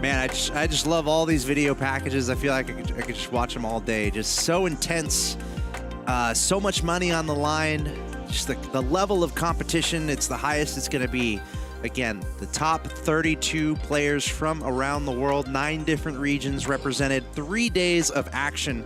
Man, I just love all these video packages. I feel like I could just watch them all day. Just so intense, so much money on the line. Just the level of competition, it's the highest it's going to be. Again, the top 32 players from around the world, 9 different regions represented, 3 days of action.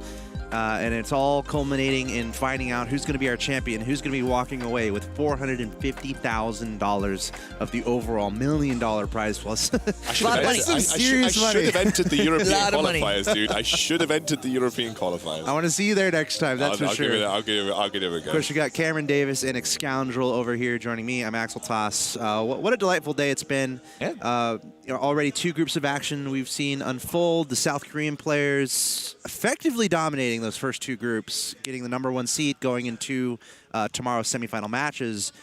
And it's all culminating in finding out who's going to be our champion, who's going to be walking away with $450,000 of the overall $1 million prize plus. I should have entered the European qualifiers, dude. I should have entered the European qualifiers. I want to see you there next time, that's for sure. I'll give it a go. Of course, we got Cameron Davis and Excoundrel over here joining me. I'm Axel Toss. What a delightful day it's been. Yeah. Already 2 groups of action we've seen unfold. The South Korean players effectively dominating those first 2 groups, getting the #1 seed going into tomorrow's semifinal matches.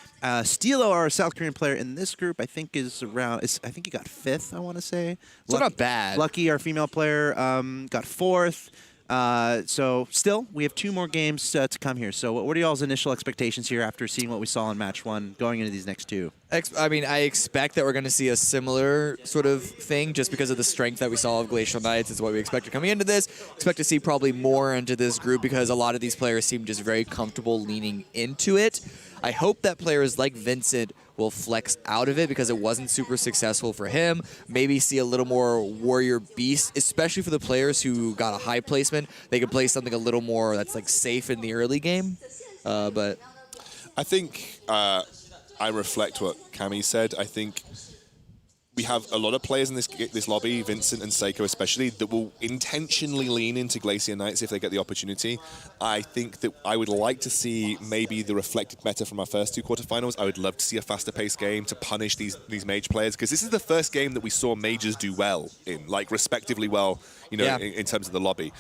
Stilo, our South Korean player in this group, I think is around. I think he got 5th. I want to say. So not bad. Lucky, our female player, got 4th. So still, we have 2 more games to come here. So what are y'all's initial expectations here after seeing what we saw in match 1 going into these next 2? I mean, I expect that we're going to see a similar sort of thing just because of the strength that we saw of Glacial Knights. It's what we expected coming into this. Expect to see probably more into this group because a lot of these players seem just very comfortable leaning into it. I hope that players like Vincent will flex out of it because it wasn't super successful for him. Maybe see a little more Warrior Beast, especially for the players who got a high placement. They could play something a little more that's like safe in the early game. But I think I reflect what Cammy said. I think we have a lot of players in this lobby, Vincent and Seiko especially, that will intentionally lean into Glacier Knights if they get the opportunity. I think that I would like to see maybe the reflected meta from our first 2 quarterfinals. I would love to see a faster paced game to punish these mage players, because this is the first game that we saw mages do well in, like respectively well, you know, in terms of the lobby.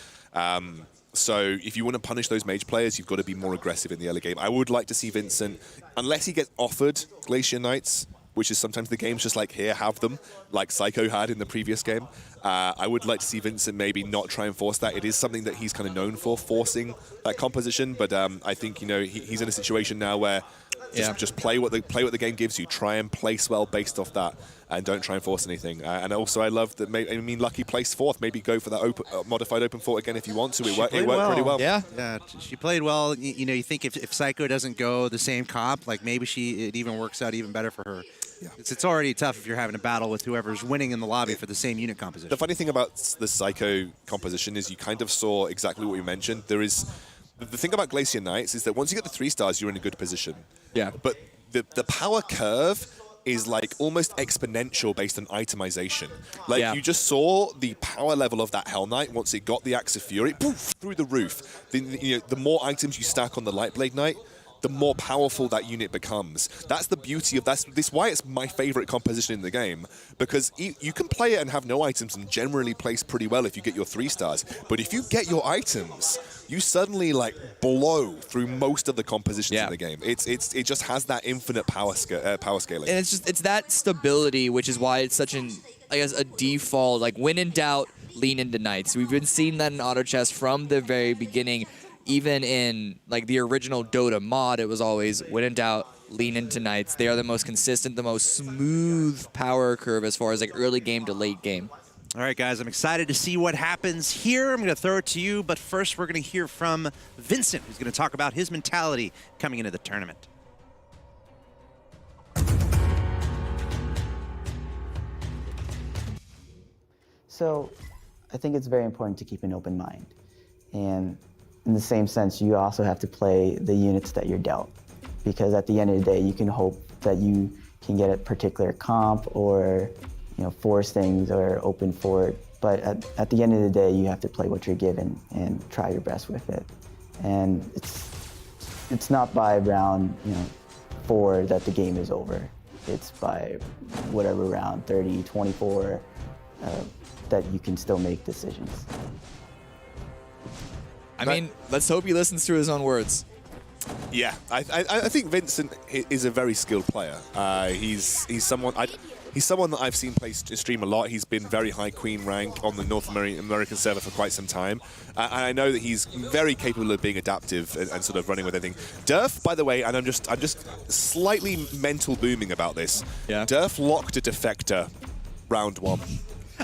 So if you want to punish those mage players, you've got to be more aggressive in the early game. I would like to see Vincent, unless he gets offered Glacier Knights, which is sometimes the game's just like, here, have them, like Psycho had in the previous game. I would like to see Vincent maybe not try and force that. It is something that he's kind of known for, forcing that composition, but I think, you know, he's in a situation now where just play what the game gives you. Try and place well based off that, and don't try and force anything. And also, I love that. I mean, Lucky placed 4th. Maybe go for that modified open fort again if you want to. It worked pretty well. Yeah, she played well. You know, you think if Psycho doesn't go the same comp, like maybe it even works out even better for her. Yeah. It's already tough if you're having a battle with whoever's winning in the lobby for the same unit composition. The funny thing about the Psycho composition is you kind of saw exactly what you mentioned. There is the thing about Glacier Knights is that once you get the 3 stars, you're in a good position. Yeah. But the power curve is like almost exponential based on itemization. Like you just saw the power level of that Hell Knight once it got the Axe of Fury, poof, through the roof. The more items you stack on the Lightblade Knight, the more powerful that unit becomes. That's the beauty of this. Why it's my favorite composition in the game, because you can play it and have no items and generally place pretty well if you get your 3 stars. But if you get your items, you suddenly like blow through most of the compositions in the game. It just has that infinite power scaling. And it's that stability, which is why it's such a default, like when in doubt, lean into Knights. We've been seeing that in Auto Chess from the very beginning. Even in like the original Dota mod, it was always, when in doubt, lean into Knights. They are the most consistent, the most smooth power curve as far as like early game to late game. All right, guys, I'm excited to see what happens here. I'm going to throw it to you, but first we're going to hear from Vincent, who's going to talk about his mentality coming into the tournament. So I think it's very important to keep an open mind. And in the same sense, you also have to play the units that you're dealt, because at the end of the day, you can hope that you can get a particular comp or, you know, force things or open fort. But at the end of the day, you have to play what you're given and try your best with it. And it's not by round 4 that the game is over. It's by whatever round 30, 24 that you can still make decisions. I mean, let's hope he listens to his own words. Yeah, I think Vincent is a very skilled player. He's someone that I've seen play stream a lot. He's been very high queen rank on the North American server for quite some time. And I know that he's very capable of being adaptive and sort of running with anything. Durf, by the way, and I'm just slightly mental booming about this. Yeah. Durf locked a defector round 1.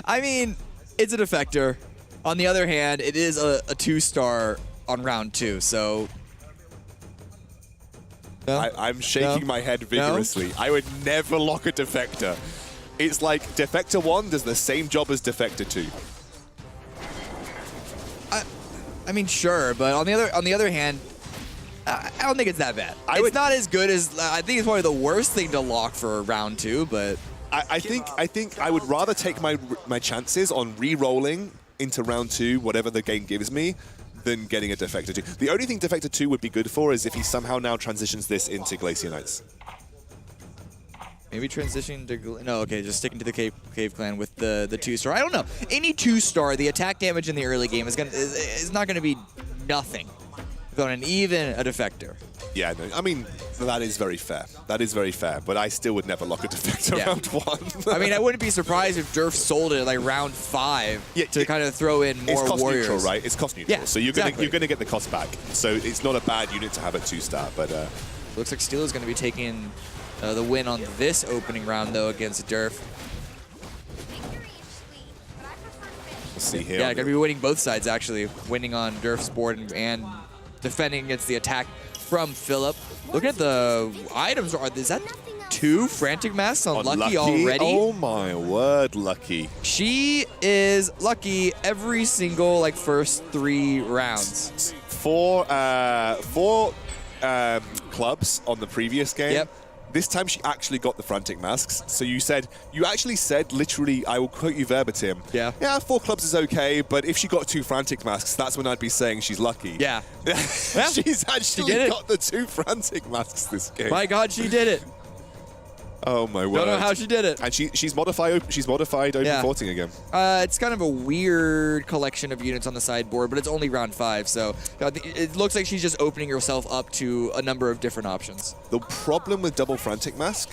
I mean, it's a defector. On the other hand, it is a 2-star on round 2, so... No? I'm shaking my head vigorously. I would never lock a defector. It's like defector 1 does the same job as defector 2. I mean, sure, but on the other hand, I don't think it's that bad. It's not as good as I think it's probably the worst thing to lock for round 2, but I think I would rather take my chances on re-rolling into round 2, whatever the game gives me, than getting a defector 2. The only thing defector 2 would be good for is if he somehow now transitions this into Glacier Knights. Maybe transitioning to... No, okay, just sticking to the Cave Clan with the 2-star. I don't know. Any 2-star, the attack damage in the early game is not going to be nothing on even a defector. Yeah, no, I mean, that is very fair. That is very fair, but I still would never lock a defector round 1. I mean, I wouldn't be surprised if Durf sold it like round 5 to kind of throw in more it's cost warriors. Neutral, right? It's cost neutral, yeah, so you're gonna get the cost back. So it's not a bad unit to have at 2-star, but looks like Steel is going to be taking the win on this opening round though against Durf. We'll see here. Yeah, going to be winning both sides actually, winning on Durf's board and defending against the attack from Philip. Look at the items. Is that 2 Frantic Masks on Lucky already? Oh my word, Lucky. She is Lucky every single first 3 rounds. 4 clubs on the previous game. Yep. This time she actually got the Frantic Masks. So you actually said, literally, I will quote you verbatim. Yeah. Yeah, 4 clubs is okay, but if she got 2 Frantic Masks, that's when I'd be saying she's lucky. Yeah. She's actually got the 2 Frantic Masks this game. My God, she did it. Oh my word. Don't know how she did it. And she's modified open forting again. It's kind of a weird collection of units on the sideboard, but it's only round 5, so it looks like she's just opening herself up to a number of different options. The problem with double Frantic Mask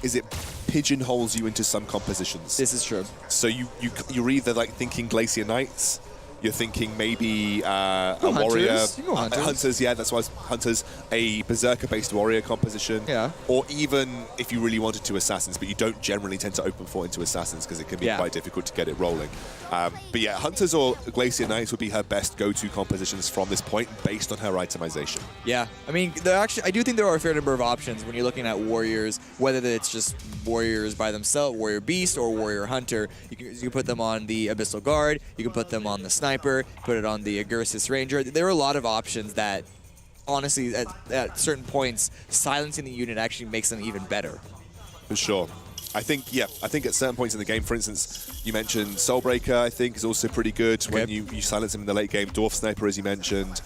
is it pigeonholes you into some compositions. This is true. So you're either thinking Glacier Knights, you're thinking maybe a warrior. You go Hunters. Hunters, yeah, that's why Hunters, a Berserker-based warrior composition. Yeah. Or even if you really wanted to Assassins, but you don't generally tend to open fort into Assassins because it can be quite difficult to get it rolling. But yeah, Hunters or Glacier Knights would be her best go-to compositions from this point based on her itemization. Yeah. I mean, I do think there are a fair number of options when you're looking at warriors, whether it's just warriors by themselves, warrior beast or warrior hunter. You can put them on the Abyssal Guard, you can put them on the Sniper, put it on the Agursis Ranger. There are a lot of options that, honestly, at certain points, silencing the unit actually makes them even better. For sure. I think at certain points in the game, for instance, you mentioned Soulbreaker, I think, is also pretty good when you silence him in the late game. Dwarf Sniper, as you mentioned.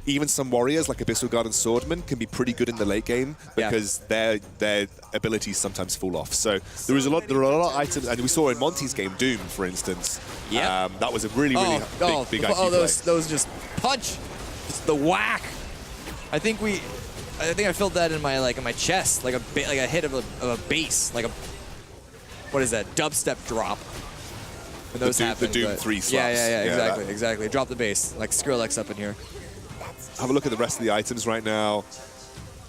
Even some warriors, like Abyssal Guard and Swordman, can be pretty good in the late game because their abilities sometimes fall off. So there are a lot of items, and we saw in Monty's game, Doom, for instance. Yeah. That was a really big IQ play. Those just punch, just the whack. I think I felt that in my chest, like a hit of a bass, what is that? Dubstep drop. When those happen, the Doom 3 slaps. Yeah, exactly. Drop the bass, like Skrillex up in here. Have a look at the rest of the items right now.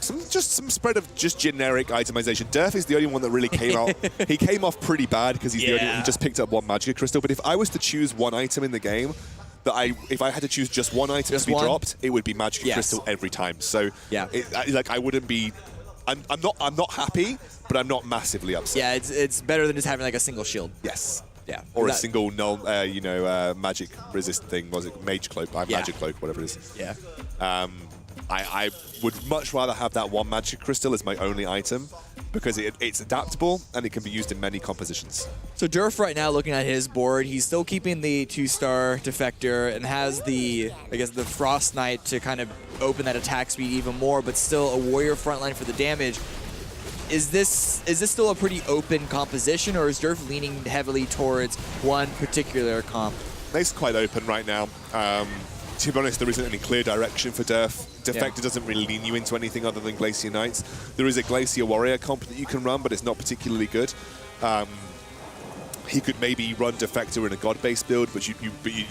Some spread of just generic itemization. Durf is the only one that really came out. He came off pretty bad because he's the only one who just picked up 1 Magic Crystal. But if I was to choose 1 item in the game, if I had to choose just 1 item to be dropped, it would be Magic Crystal every time. So I wouldn't be. I'm not happy, but I'm not massively upset. Yeah, it's better than just having a single shield. Yes. Yeah. Or a single null, magic resist thing. Was it Mage Cloak? Magic Cloak, whatever it is. Yeah. I would much rather have that 1 Magic Crystal as my only item because it's adaptable and it can be used in many compositions. So Durf right now, looking at his board, he's still keeping the 2-star Defector and has the Frost Knight to kind of open that attack speed even more, but still a warrior frontline for the damage. Is this still a pretty open composition, or is Durf leaning heavily towards one particular comp? It's quite open right now. To be honest, there isn't any clear direction for Durf. Defector doesn't really lean you into anything other than Glacier Knights. There is a Glacier Warrior comp that you can run, but it's not particularly good. He could maybe run Defector in a God-based build, but you'd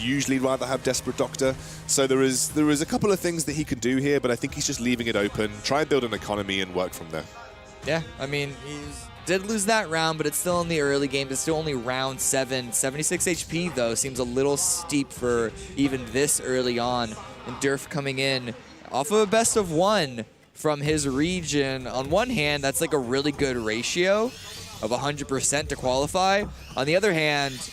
usually rather have Desperate Doctor. So there is a couple of things that he can do here, but I think he's just leaving it open. Try and build an economy and work from there. Yeah, I mean, did lose that round, but it's still in the early game. It's still only round 7. 76 HP, though, seems a little steep for even this early on. And Durf coming in off of a best of 1 from his region. On one hand, that's like a really good ratio of 100% to qualify. On the other hand,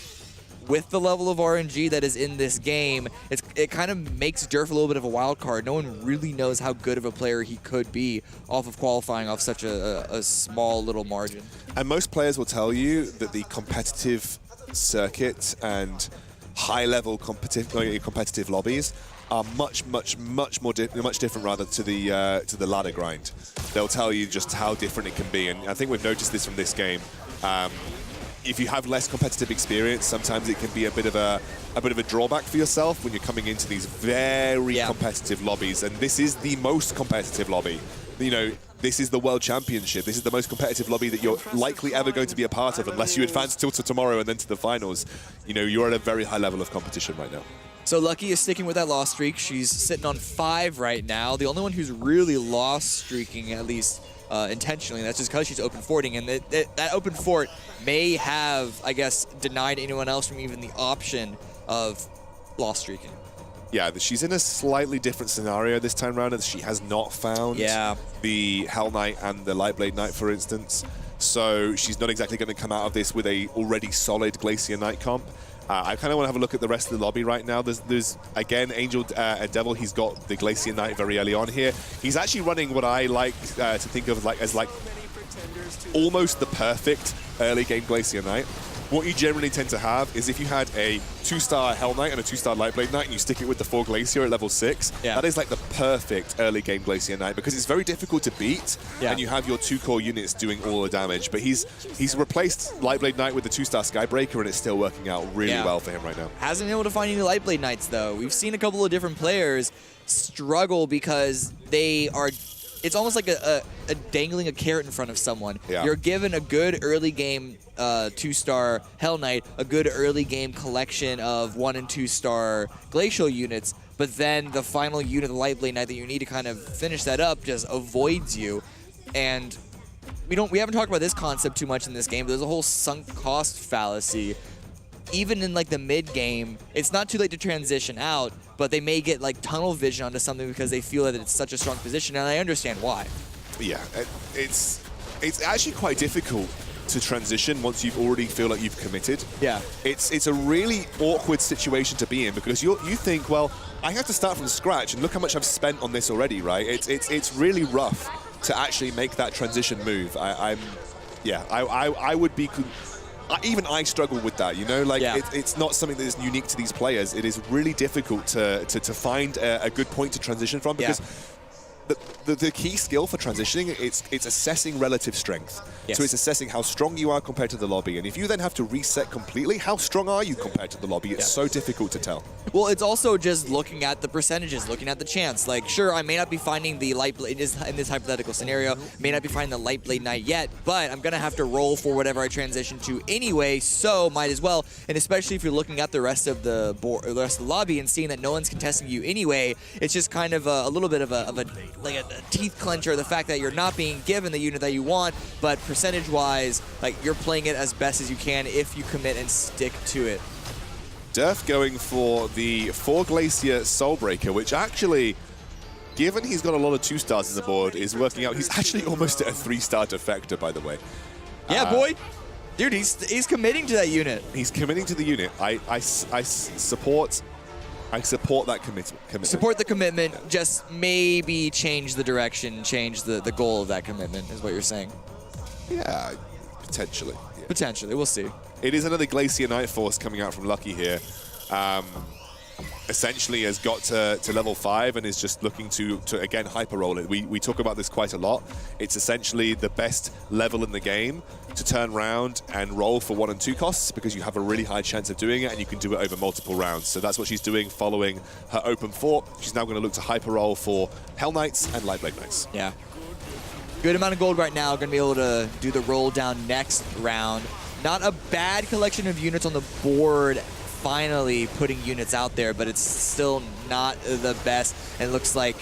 with the level of RNG that is in this game, it kind of makes Durf a little bit of a wild card. No one really knows how good of a player he could be off of qualifying off such a small little margin. And most players will tell you that the competitive circuit and high-level competitive lobbies are much different rather to the ladder grind. They'll tell you just how different it can be, and I think we've noticed this from this game. If you have less competitive experience, sometimes it can be a bit of a drawback for yourself when you're coming into these very competitive lobbies. And this is the most competitive lobby. You know, this is the World Championship. This is the most competitive lobby that you're likely ever going to be a part of, unless you advance till to tomorrow and then to the finals. You know, you're at a very high level of competition right now. So Lucky is sticking with that loss streak. She's sitting on 5 right now. The only one who's really loss streaking, at least intentionally, that's just because she's open forting, and that open fort may have, I guess, denied anyone else from even the option of loss streaking. Yeah, she's in a slightly different scenario this time around, as she has not found the Hell Knight and the Lightblade Knight, for instance. So she's not exactly going to come out of this with a already solid Glacier Knight comp. I kind of want to have a look at the rest of the lobby right now. There's again, Angel and Devil. He's got the Glacier Knight very early on here. He's actually running what I like to think of as almost the perfect early game Glacier Knight. What you generally tend to have is if you had a 2-star Hell Knight and a 2-star Lightblade Knight and you stick it with the 4 Glacier at level 6, that is like the perfect early game Glacier Knight, because it's very difficult to beat and you have your 2 core units doing all the damage. But he's replaced Lightblade Knight with the 2-star Skybreaker, and it's still working out really well for him right now. Hasn't been able to find any Lightblade Knights, though. We've seen a couple of different players struggle because they are... It's almost like a dangling a carrot in front of someone. You're given a good early game 2-star Hell Knight, a good early game collection of 1- and 2-star Glacial units, but then the final unit, the Lightblade Knight that you need to kind of finish that up, just avoids you. And we haven't talked about this concept too much in this game, but there's a whole sunk cost fallacy. Even in like the mid game, it's not too late to transition out, but they may get like tunnel vision onto something because they feel that it's such a strong position, and I understand why. Yeah, it's actually quite difficult to transition once you already feel like you've committed. Yeah. It's a really awkward situation to be in, because you think, well, I have to start from scratch and look how much I've spent on this already, right? It's really rough to actually make that transition move. I would be... Even I struggle with that, you know? Like, it's not something that is unique to these players. It is really difficult to find a good point to transition from, because the key skill for transitioning, it's assessing relative strength. So it's assessing how strong you are compared to the lobby. And if you then have to reset completely, how strong are you compared to the lobby? It's so difficult to tell. Well, it's also just looking at the percentages, looking at the chance. Like, sure, I may not be finding the Lightblade in this hypothetical scenario, may not be finding the Lightblade Knight yet, but I'm going to have to roll for whatever I transition to anyway, so might as well. And especially if you're looking at the rest of the board, the rest of the lobby, and seeing that no one's contesting you anyway, it's just kind of a little bit of a teeth clencher, the fact that you're not being given the unit that you want, but percentage-wise, like, you're playing it as best as you can if you commit and stick to it. Durf going for the 4 Glacier Soulbreaker, which actually, given he's got a lot of 2-stars on the board, is working out. He's actually almost at a 3-star Defector, by the way. Yeah, boy. Dude, he's committing to that unit. He's committing to the unit. I support that commitment. Support the commitment, just maybe change the direction, change the goal of that commitment, is what you're saying. Yeah, potentially. Yeah. Potentially, we'll see. It is another Glacier Knight Force coming out from Lucky here. Essentially has got to level 5 and is just looking to again hyper roll it. We talk about this quite a lot. It's essentially the best level in the game to turn around and roll for 1 and 2 costs, because you have a really high chance of doing it and you can do it over multiple rounds. So that's what she's doing following her open fort. She's now going to look to hyper roll for Hell Knights and Lightblade Knights. Yeah. Good amount of gold right now. Going to be able to do the roll down next round. Not a bad collection of units on the board, finally putting units out there, but it's still not the best. And it looks like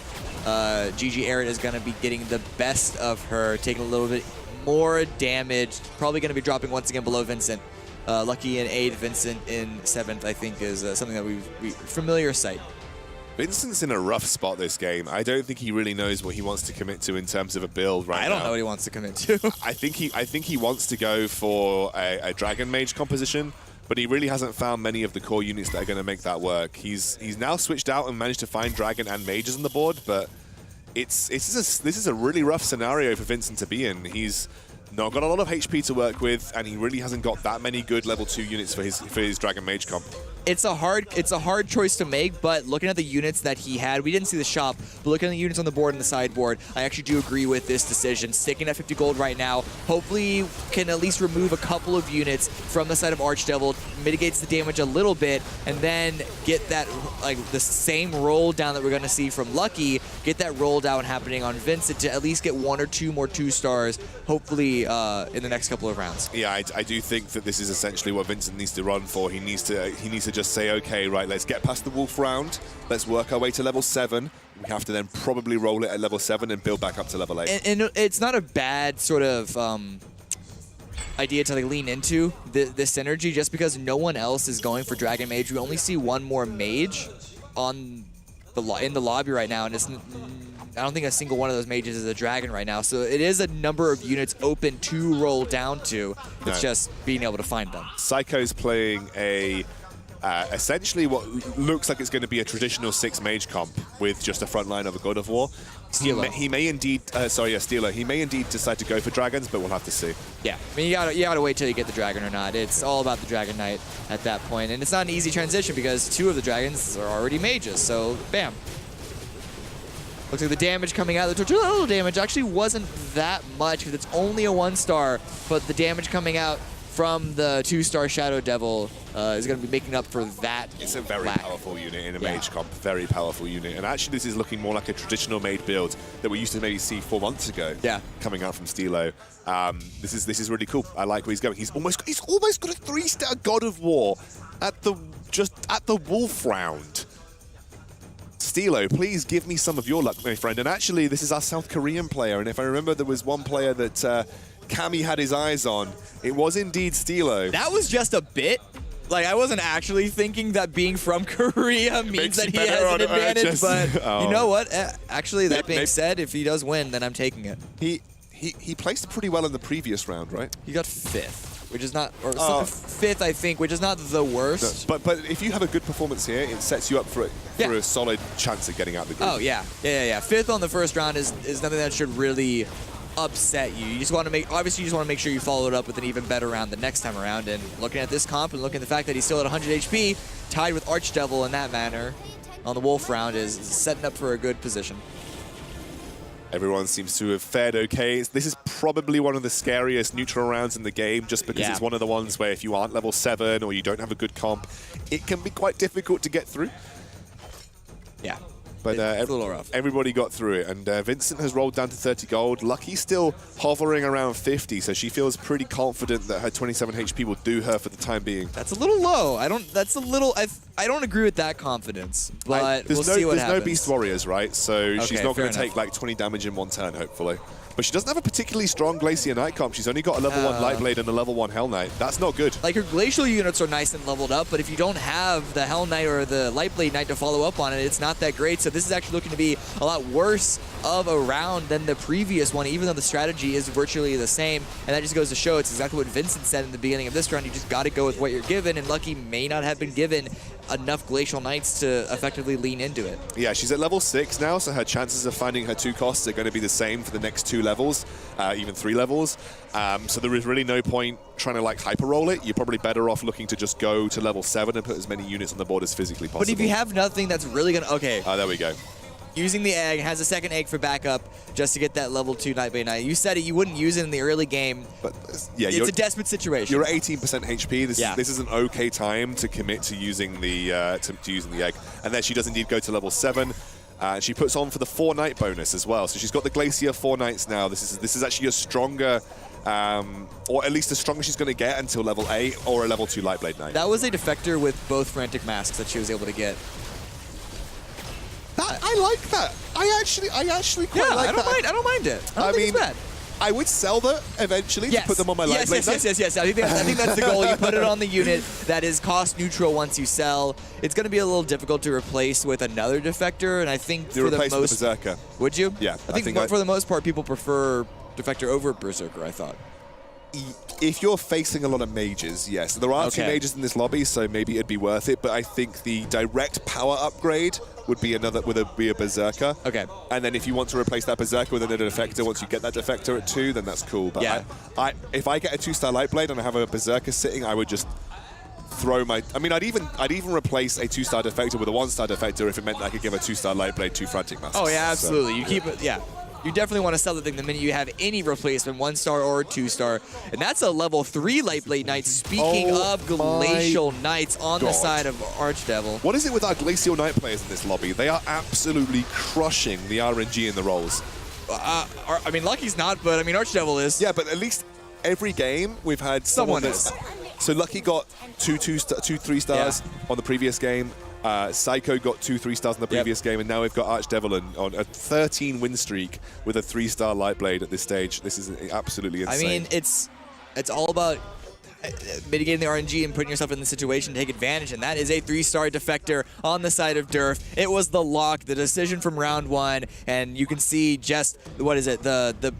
GG Arid is going to be getting the best of her, taking a little bit more damage. Probably going to be dropping once again below Vincent. Lucky in 8th, Vincent in 7th, I think, is something that we familiar sight. Vincent's in a rough spot this game. I don't think he really knows what he wants to commit to in terms of a build right now. I don't know what he wants to commit to. I think he wants to go for a Dragon Mage composition, but he really hasn't found many of the core units that are going to make that work. He's now switched out and managed to find Dragon and Mages on the board, but this is a really rough scenario for Vincent to be in. He's not got a lot of HP to work with, and he really hasn't got that many good level 2 units for his Dragon Mage comp. It's a hard choice to make, but looking at the units that he had, we didn't see the shop, but looking at the units on the board and the sideboard, I actually do agree with this decision. Sticking at 50 gold right now, hopefully can at least remove a couple of units from the side of Archdevil, mitigates the damage a little bit, and then get that, like, the same roll down that we're going to see from Lucky, get that roll down happening on Vincent to at least get 1 or 2 more 2-stars, hopefully in the next couple of rounds. Yeah, I do think that this is essentially what Vincent needs to run for. He needs to just say, okay, right, let's get past the Wolf round. Let's work our way to level 7. We have to then probably roll it at level 7 and build back up to level 8. And it's not a bad sort of idea to like lean into this synergy, just because no one else is going for Dragon Mage. We only see one more Mage on in the lobby right now, and I don't think a single one of those mages is a dragon right now. So it is a number of units open to roll down to. It's just being able to find them. Psycho's playing a essentially what looks like it's going to be a traditional 6 mage comp with just a front line of a God of War. He may indeed, Steeler. He may indeed decide to go for dragons, but we'll have to see. Yeah, I mean, you gotta wait till you get the dragon or not. It's all about the Dragon Knight at that point, and it's not an easy transition because 2 of the dragons are already mages. So, bam. Looks like the damage coming out, the total damage actually wasn't that much because it's only a 1-star, but the damage coming out from the 2-star Shadow Devil is going to be making up for that. It's a very lack. powerful unit in a mage comp, very powerful unit. And actually this is looking more like a traditional mage build that we used to maybe see 4 months ago. Yeah. Coming out from Stilo. This is really cool. I like where he's going. He's almost got a 3-star God of War at the Wolf round. Stilo, please give me some of your luck, my friend. And actually, this is our South Korean player. And if I remember, there was one player that Cammy had his eyes on. It was indeed Stilo. That was just a bit. Like, I wasn't actually thinking that being from Korea means that he has an advantage, but you know what? Actually, that being said, if he does win, then I'm taking it. He placed pretty well in the previous round, right? He got 5th, which is not, or 5th, I think, which is not the worst. No, but if you have a good performance here, it sets you up for a solid chance at getting out the group. Oh, yeah. 5th on the first round is nothing that should really upset you. You just want to make sure you follow it up with an even better round the next time around. And looking at this comp and looking at the fact that he's still at 100 HP, tied with Archdevil in that manner on the Wolf round, is setting up for a good position. Everyone seems to have fared okay. This is probably one of the scariest neutral rounds in the game, just because it's one of the ones where if you aren't level 7 or you don't have a good comp, it can be quite difficult to get through. Yeah. But it's a little rough. Everybody got through it, and Vincent has rolled down to 30 gold. Lucky's still hovering around 50, so she feels pretty confident that her 27 HP will do her for the time being. That's a little low. I don't agree with that confidence, but we'll see what happens. There's no Beast Warriors, right? So she's not going to take like 20 damage in one turn, hopefully. But she doesn't have a particularly strong Glacier Knight comp. She's only got a level 1 Lightblade and a level 1 Hell Knight. That's not good. Like, her Glacial units are nice and leveled up, but if you don't have the Hell Knight or the Lightblade Knight to follow up on it, it's not that great. So this is actually looking to be a lot worse of a round than the previous one, even though the strategy is virtually the same. And that just goes to show it's exactly what Vincent said in the beginning of this round. You just got to go with what you're given, and Lucky may not have been given enough Glacial Knights to effectively lean into it. Yeah, she's at level 6 now, so her chances of finding her 2 costs are going to be the same for the next 2 levels, even 3 levels. So there is really no point trying to like hyper roll it. You're probably better off looking to just go to level 7 and put as many units on the board as physically possible. But if you have nothing that's really going to... Okay. There we go. Using the egg, has a second egg for backup just to get that level 2 Nightblade Knight. You said it, you wouldn't use it in the early game. But yeah, it's a desperate situation. You're at 18% HP. This is an okay time to commit to using the using the egg. And then she does indeed go to level 7. She puts on for the 4 Knight bonus as well. So she's got the Glacier 4 Knights now. This is actually a stronger, or at least as strong as she's going to get until level 8 or a level 2 Lightblade Knight. That was a defector with both Frantic Masks that she was able to get. I like that. I actually quite like that. I don't mind it. I don't think it's bad. I would sell them eventually to put them on my light blade. Yes. I think that's the goal. You put it on the unit that is cost neutral once you sell. It's going to be a little difficult to replace with another defector, and I think for the most... Berserker. Would you? Yeah. I think for the most part, people prefer defector over Berserker, I thought. If you're facing a lot of mages, yes. There are 2 mages in this lobby, so maybe it'd be worth it, but I think the direct power upgrade would be a Berserker. Okay. And then if you want to replace that Berserker with another defector, once you get that defector at 2, then that's cool. But if I get a 2-star light blade and I have a Berserker sitting, I would just throw my... I mean, I'd even replace a 2-star defector with a 1-star defector if it meant that I could give a 2-star light blade 2 frantic masks. Oh yeah, absolutely. So, you keep it, yeah. You definitely want to sell the thing the minute you have any replacement, 1-star or 2-star. And that's a level 3 Light Blade Knight. Speaking of Glacial Knights on the side of Archdevil. What is it with our Glacial Knight players in this lobby? They are absolutely crushing the RNG in the rolls. I mean, Lucky's not, but I mean, Archdevil is. Yeah, but at least every game we've had someone that's... So Lucky got 2 3 stars on the previous game. Psycho got 2 3 stars in the previous game, and now we've got Archdevil on a 13 win streak with a 3-star light blade at this stage. This is absolutely insane. I mean, it's all about mitigating the RNG and putting yourself in the situation to take advantage, and that is a 3-star defector on the side of Durf. It was the lock, the decision from round 1, and you can see just, what is it, the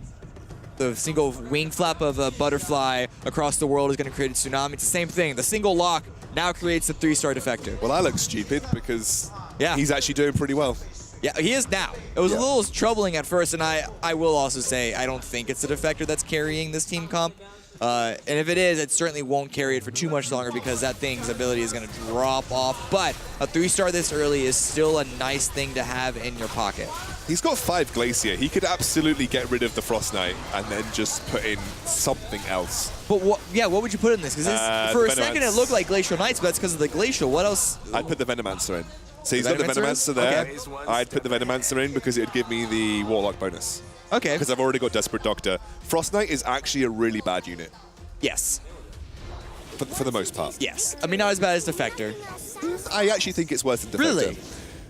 single wing flap of a butterfly across the world is going to create a tsunami. It's the same thing. The single lock now creates the 3-star defector. Well, I look stupid because he's actually doing pretty well. Yeah, he is now. It was a little troubling at first, and I will also say I don't think it's the defector that's carrying this team comp. And if it is, it certainly won't carry it for too much longer because that thing's ability is going to drop off. But a 3-star this early is still a nice thing to have in your pocket. He's got 5 Glacier. He could absolutely get rid of the Frost Knight and then just put in something else. But what would you put in this? Because for a second it looked like Glacial Knights, but that's because of the Glacial. What else? I'd put the Venomancer in. So he's got the Venomancer there. Okay. I'd put the Venomancer in because it would give me the Warlock bonus. Okay. Because I've already got Desperate Doctor. Frost Knight is actually a really bad unit. Yes. For the most part. Yes. I mean, not as bad as Defector. I actually think it's worse than Defector. Really?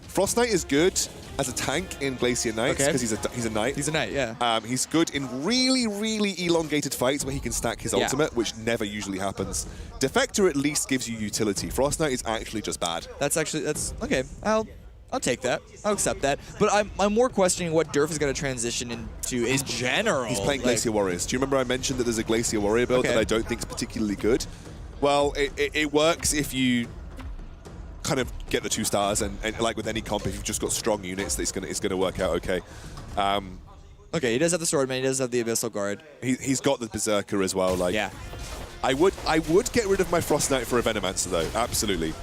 Frost Knight is good as a tank in Glacier Knights because he's a knight. He's a knight, yeah. He's good in really, really elongated fights where he can stack his ultimate, which never usually happens. Defector at least gives you utility. Frost Knight is actually just bad. That's okay. I'll take that. I'll accept that. But I'm more questioning what Durf is going to transition into in general. He's playing Glacier Warriors. Do you remember I mentioned that there's a Glacier Warrior build that I don't think is particularly good? Well, it works if you kind of get the 2 stars, and like with any comp, if you've just got strong units, it's gonna work out okay. Okay, he does have the Swordman, he does have the Abyssal Guard. He's got the Berserker as well. Like, yeah. I would get rid of my Frost Knight for a Venomancer though, absolutely.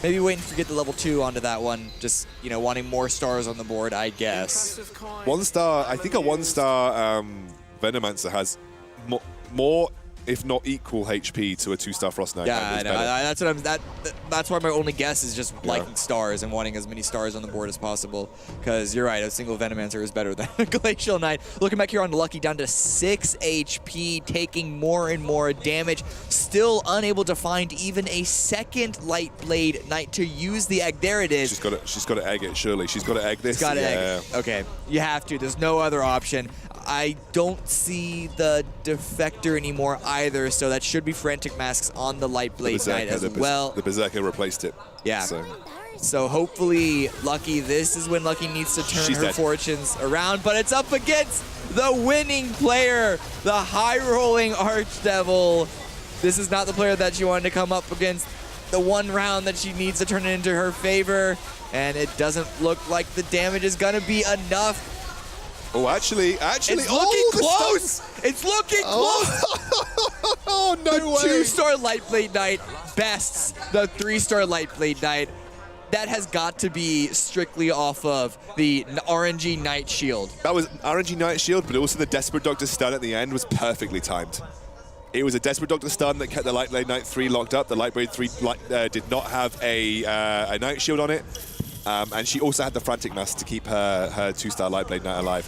Maybe wait and get the level 2 onto that one, just, you know, wanting more stars on the board, I guess. 1-star, I think a 1-star Venomancer has more if not equal HP to a 2-star Frost Knight. Yeah, I know. That's why my only guess is just liking stars and wanting as many stars on the board as possible. Because you're right, a single Venomancer is better than a Glacial Knight. Looking back here on Lucky, down to 6 HP, taking more and more damage. Still unable to find even a second Light Blade Knight to use the egg. There it is. She's got to egg it, surely. She's got to egg this. She's got to egg. Okay, you have to. There's no other option. I don't see the Defector anymore either, so that should be Frantic Masks on the Light Blade Knight as well. The Berserker replaced it. Yeah. So hopefully, Lucky, this is when Lucky needs to turn her fortunes around, but it's up against the winning player, the high-rolling Archdevil. This is not the player that she wanted to come up against. The one round that she needs to turn it into her favor, and it doesn't look like the damage is going to be enough. Oh, actually, it's looking close. It's looking close. Oh, no way. The 2-star Light Blade Knight bests the 3-star Light Blade Knight. That has got to be strictly off of the RNG Knight Shield. That was RNG Knight Shield, but also the Desperate Doctor stun at the end was perfectly timed. It was a Desperate Doctor stun that kept the Light Blade Knight 3 locked up. The Light Blade 3 did not have a Knight Shield on it. And she also had the Frantic Mask to keep her 2-star Light Blade Knight alive.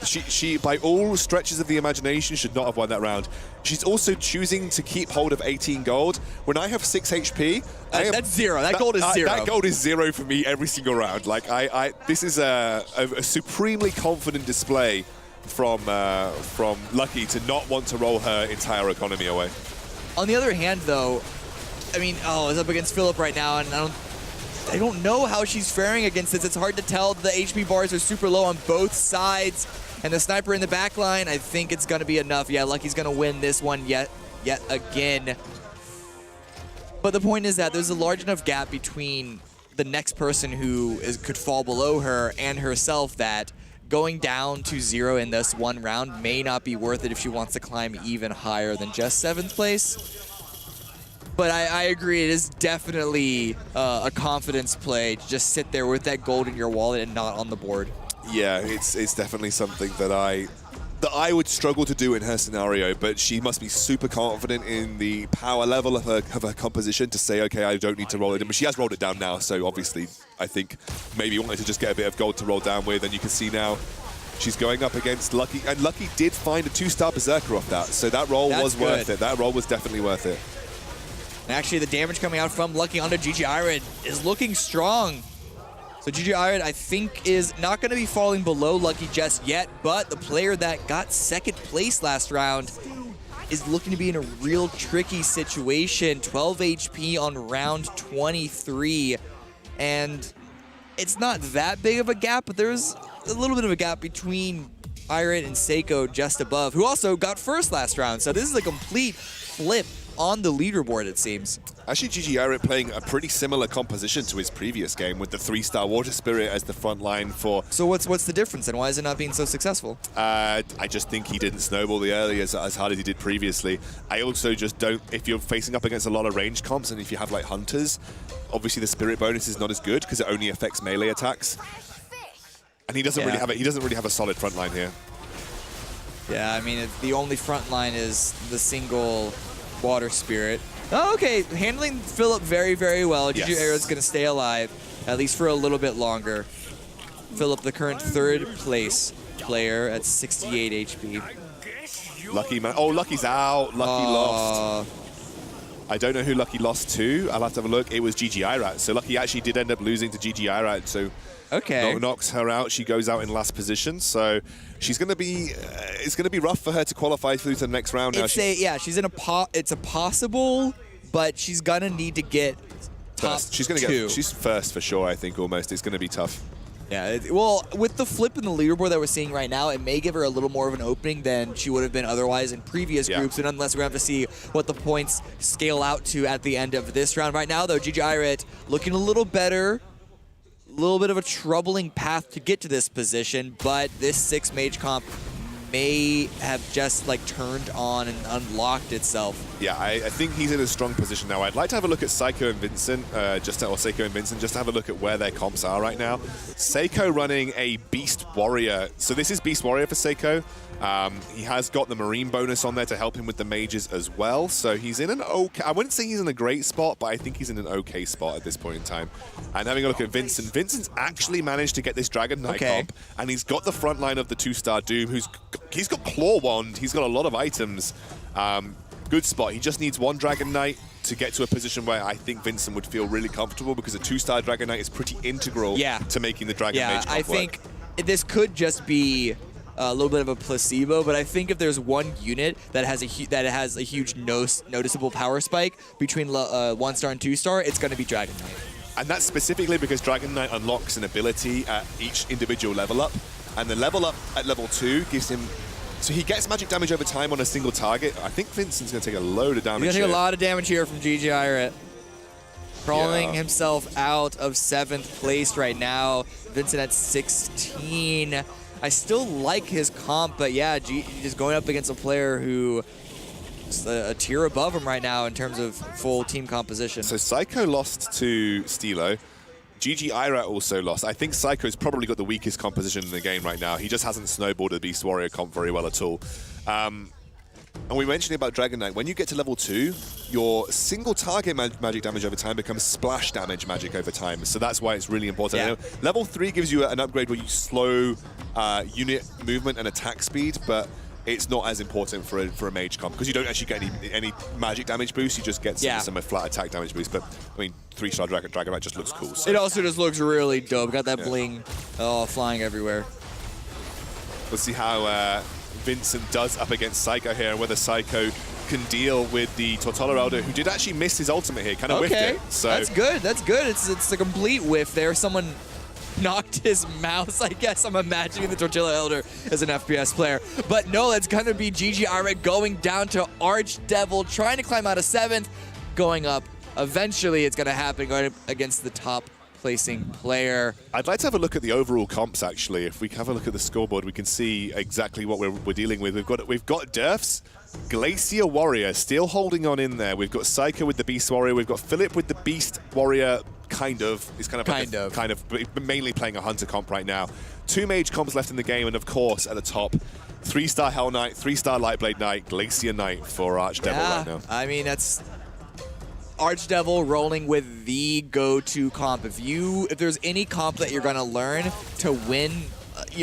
She, by all stretches of the imagination, should not have won that round. She's also choosing to keep hold of 18 gold. When I have 6 HP... that's 0. That gold is 0. That gold is 0 for me every single round. Like, this is a supremely confident display from Lucky to not want to roll her entire economy away. On the other hand, though, I mean, it's up against Philip right now, and I don't know how she's faring against this. It's hard to tell. The HP bars are super low on both sides, and the sniper in the back line, I think it's going to be enough. Yeah, Lucky's going to win this one yet again. But the point is that there's a large enough gap between the next person who could fall below her and herself that going down to 0 in this one round may not be worth it if she wants to climb even higher than just 7th place. But I agree, it is definitely a confidence play to just sit there with that gold in your wallet and not on the board. Yeah, it's definitely something that I would struggle to do in her scenario, but she must be super confident in the power level of her composition to say, okay, I don't need to roll it in. But she has rolled it down now, so obviously I think maybe wanted to just get a bit of gold to roll down with, and you can see now she's going up against Lucky, and Lucky did find a 2-star Berserker off that, so that roll was worth it. That roll was definitely worth it. And actually, the damage coming out from Lucky onto GG Irid is looking strong. So GG Irid, I think, is not going to be falling below Lucky just yet, but the player that got 2nd place last round is looking to be in a real tricky situation. 12 HP on round 23, and it's not that big of a gap, but there's a little bit of a gap between Irid and Seiko just above, who also got 1st last round. So this is a complete flip on the leaderboard, it seems. Actually, GG Irid playing a pretty similar composition to his previous game with the 3-star Water Spirit as the front line for... So what's the difference, and why is it not being so successful? I just think he didn't snowball the early as hard as he did previously. I also just don't... If you're facing up against a lot of range comps, and if you have, like, Hunters, obviously the Spirit bonus is not as good because it only affects melee attacks. And he doesn't really have a solid front line here. Yeah, I mean, the only front line is the single Water Spirit. Oh, okay, handling Philip very, very well. Yes. GG Irid's going to stay alive, at least for a little bit longer. Philip, the current 3rd place player at 68 HP. Lucky man. Oh, Lucky's out. Lucky lost. I don't know who Lucky lost to. I'll have to have a look. It was GG Irid. So Lucky actually did end up losing to GG Irid. So okay, knocks her out. She goes out in last position. So she's going to be. It's going to be rough for her to qualify through to the next round. Now she's in a it's a possible, but she's gonna need to get top first. She's going to get. She's first for sure. I think almost. It's going to be tough. Yeah, well, with the flip in the leaderboard that we're seeing right now, it may give her a little more of an opening than she would have been otherwise in previous groups, and nonetheless, we're going to have to see what the points scale out to at the end of this round. Right now, though, GG Irid looking a little better, a little bit of a troubling path to get to this position, but this 6 mage comp may have just like turned on and unlocked itself. Yeah, I think he's in a strong position now. I'd like to have a look at Seiko and Vincent, Seiko and Vincent, just to have a look at where their comps are right now. Seiko running a Beast Warrior. So this is Beast Warrior for Seiko. He has got the Marine bonus on there to help him with the mages as well. So he's in an okay... I wouldn't say he's in a great spot, but I think he's in an okay spot at this point in time. And having a look at Vincent. Vincent's actually managed to get this Dragon Knight comp, and he's got the front line of the 2-star Doom, he's got Claw Wand, he's got a lot of items. Good spot. He just needs 1 Dragon Knight to get to a position where I think Vincent would feel really comfortable, because a 2-star Dragon Knight is pretty integral to making the Dragon Mage comp I think this could just be a little bit of a placebo, but I think if there's one unit that has a huge noticeable power spike between 1-star and 2-star, it's going to be Dragon Knight. And that's specifically because Dragon Knight unlocks an ability at each individual level up, and the level up at level 2 gives him... So he gets magic damage over time on a single target. I think Vincent's going to take a load of damage. He's going to take a lot of damage here from GG Irid. Crawling himself out of 7th place right now. Vincent at 16. I still like his comp, but yeah, just going up against a player who is a tier above him right now in terms of full team composition. So Psycho lost to Stilo. GG Irid also lost. I think Psycho's probably got the weakest composition in the game right now. He just hasn't snowballed the Beast Warrior comp very well at all. And we mentioned about Dragon Knight. When you get to level 2, your single target magic damage over time becomes splash damage magic over time. So that's why it's really important. Yeah. Level 3 gives you an upgrade where you slow unit movement and attack speed, but it's not as important for a mage comp because you don't actually get any magic damage boost. You just get some flat attack damage boost. But I mean, 3-star Dragon Knight just looks cool. So. It also just looks really dope. Got that bling flying everywhere. We'll see how Vincent does up against Psycho here, and whether Psycho can deal with the Tortola Elder, who did actually miss his ultimate here, kind of whiffed it. So that's good. That's good. It's a complete whiff there. Someone knocked his mouse, I guess. I'm imagining the Tortilla Elder as an FPS player. But no, it's going to be GG Ira going down to Archdevil, trying to climb out of 7th, going up. Eventually, it's going to happen going up against the top placing player. I'd like to have a look at the overall comps, actually. If we have a look at the scoreboard, we can see exactly what we're dealing with. We've got Durf's Glacier Warrior still holding on in there. We've got Psycho with the Beast Warrior. We've got Philip with the Beast Warrior. Kind of, mainly playing a Hunter comp right now. 2 Mage comps left in the game, and of course, at the top, 3-star Hell Knight, 3-star Lightblade Knight, Glacier Knight for Archdevil right now. I mean, that's Archdevil rolling with the go-to comp. If there's any comp that you're going to learn to win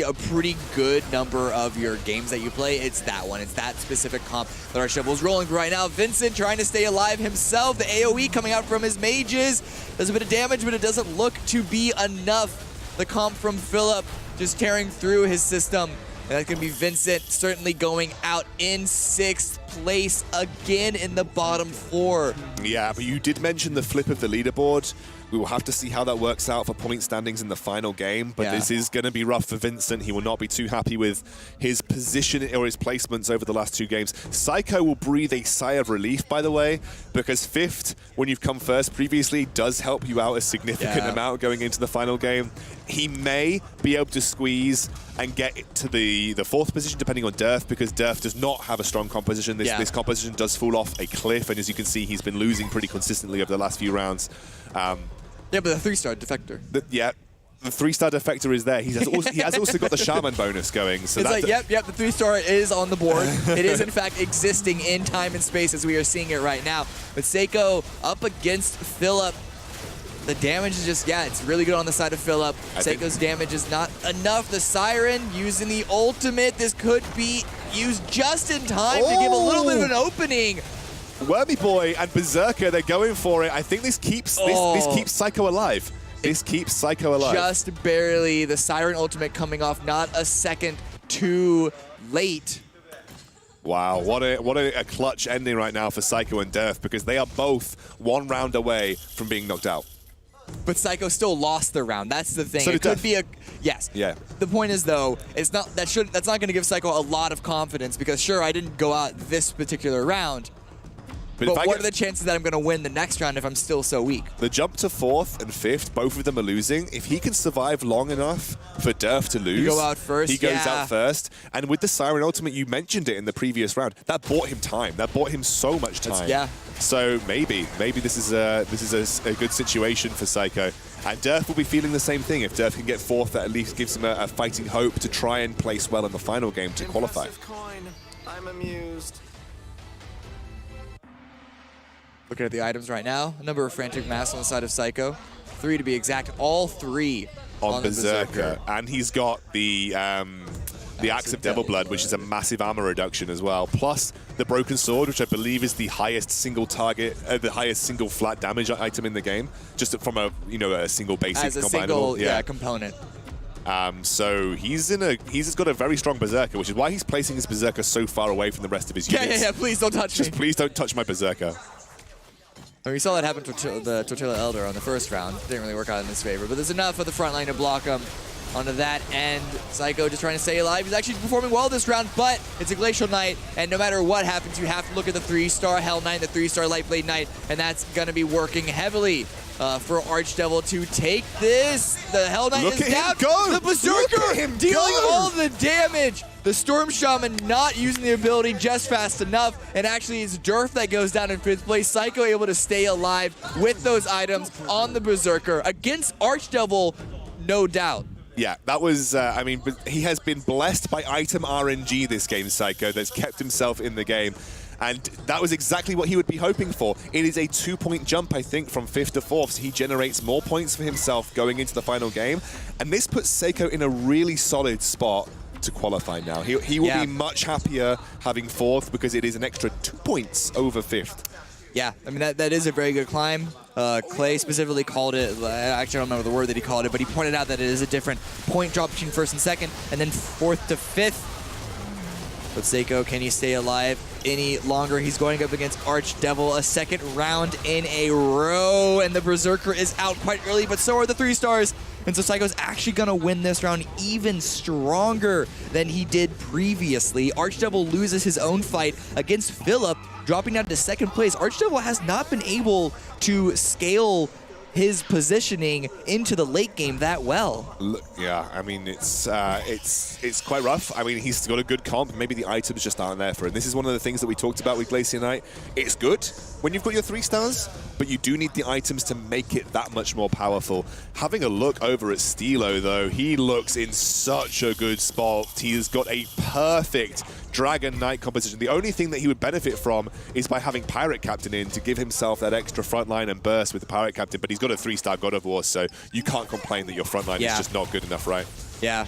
a pretty good number of your games that you play, it's that one. It's that specific comp that Archtevil's rolling right now. Vincent trying to stay alive himself. The AoE coming out from his mages. Does a bit of damage, but it doesn't look to be enough. The comp from Philip just tearing through his system. And that's going to be Vincent certainly going out in 6th place again in the bottom 4. Yeah, but you did mention the flip of the leaderboard. We will have to see how that works out for point standings in the final game, but this is going to be rough for Vincent. He will not be too happy with his position or his placements over the last 2 games. Psycho will breathe a sigh of relief, by the way, because 5th, when you've come first previously, does help you out a significant amount going into the final game. He may be able to squeeze and get to the 4th position, depending on Durf, because Durf does not have a strong composition. This composition does fall off a cliff, and as you can see, he's been losing pretty consistently over the last few rounds. Yeah, but the 3-star Defector. The 3-star Defector is there. He has also got the Shaman bonus going. So it's like, yep, the 3-star is on the board. It is, in fact, existing in time and space as we are seeing it right now. But Seiko up against Philip. The damage is just, it's really good on the side of Philip. Seiko's damage is not enough. The Siren using the ultimate. This could be used just in time to give a little bit of an opening. Wormy Boy and Berserker, they're going for it. I think this keeps Psycho alive. This keeps Psycho alive. Just barely. The Siren ultimate coming off not a second too late. Wow, what a clutch ending right now for Psycho and Durf, because they are both 1 round away from being knocked out. But Psycho still lost the round. That's the thing. So it could be a Yeah. The point is though, it's not that's not going to give Psycho a lot of confidence, because sure, I didn't go out this particular round. But what are the chances that I'm going to win the next round if I'm still so weak? The jump to 4th and 5th, both of them are losing. If he can survive long enough for Durf to lose, he goes out first. And with the Siren Ultimate, you mentioned it in the previous round, that bought him time. That bought him so much time. So maybe this is a good situation for Psycho. And Durf will be feeling the same thing. If Durf can get 4th, that at least gives him a fighting hope to try and place well in the final game to qualify. I'm amused. Looking at the items right now, a number of Frantic Masks on the side of Psycho. 3 to be exact, all 3 on Berserker. And he's got the Axe of Devil Blood, which is a massive armor reduction as well. Plus the Broken Sword, which I believe is the highest single target, the highest single flat damage item in the game, just from a single basic as a combinable single component. So he's got a very strong Berserker, which is why he's placing his Berserker so far away from the rest of his units. Yeah, please don't touch me. Just please don't touch my Berserker. We saw that happen to the Tortilla Elder on the first round. Didn't really work out in his favor, but there's enough of the front line to block him onto that end. Psycho just trying to stay alive. He's actually performing well this round, but it's a Glacial Knight, and no matter what happens, you have to look at the 3-star Hell Knight, the 3-star Lightblade Knight, and that's going to be working heavily for Archdevil to take this. The Hell Knight is down. The Berserker dealing all the damage. The Storm Shaman not using the ability just fast enough, and actually it's Durf that goes down in 5th place. Psycho able to stay alive with those items on the Berserker against Archdevil, no doubt. Yeah, that was, I mean, he has been blessed by item RNG this game, Psycho, that's kept himself in the game. And that was exactly what he would be hoping for. It is a 2-point jump, I think, from 5th to 4th. So he generates more points for himself going into the final game. And this puts Seiko in a really solid spot to qualify now. He will be much happier having 4th, because it is an extra 2 points over 5th. Yeah, I mean, that is a very good climb. Clay specifically called it, actually I don't remember the word that he called it, but he pointed out that it is a different point drop between first and second, and then fourth to fifth. But Seiko, can he stay alive any longer? He's going up against Archdevil, a second round in a row, and the Berserker is out quite early, but so are the 3 stars. And so Psycho's actually going to win this round even stronger than he did previously. Archdevil loses his own fight against Philip, dropping down to second place. Archdevil has not been able to scale his positioning into the late game that well. Yeah, I mean, it's quite rough. I mean, he's got a good comp. Maybe the items just aren't there for him. This is one of the things that we talked about with Glacier Knight. It's good when you've got your 3 stars, but you do need the items to make it that much more powerful. Having a look over at Stilo, though, he looks in such a good spot. He's got a perfect Dragon Knight composition. The only thing that he would benefit from is by having Pirate Captain in to give himself that extra frontline and burst with the Pirate Captain, but he's got a 3-star God of War, so you can't complain that your frontline is just not good enough, right? Yeah.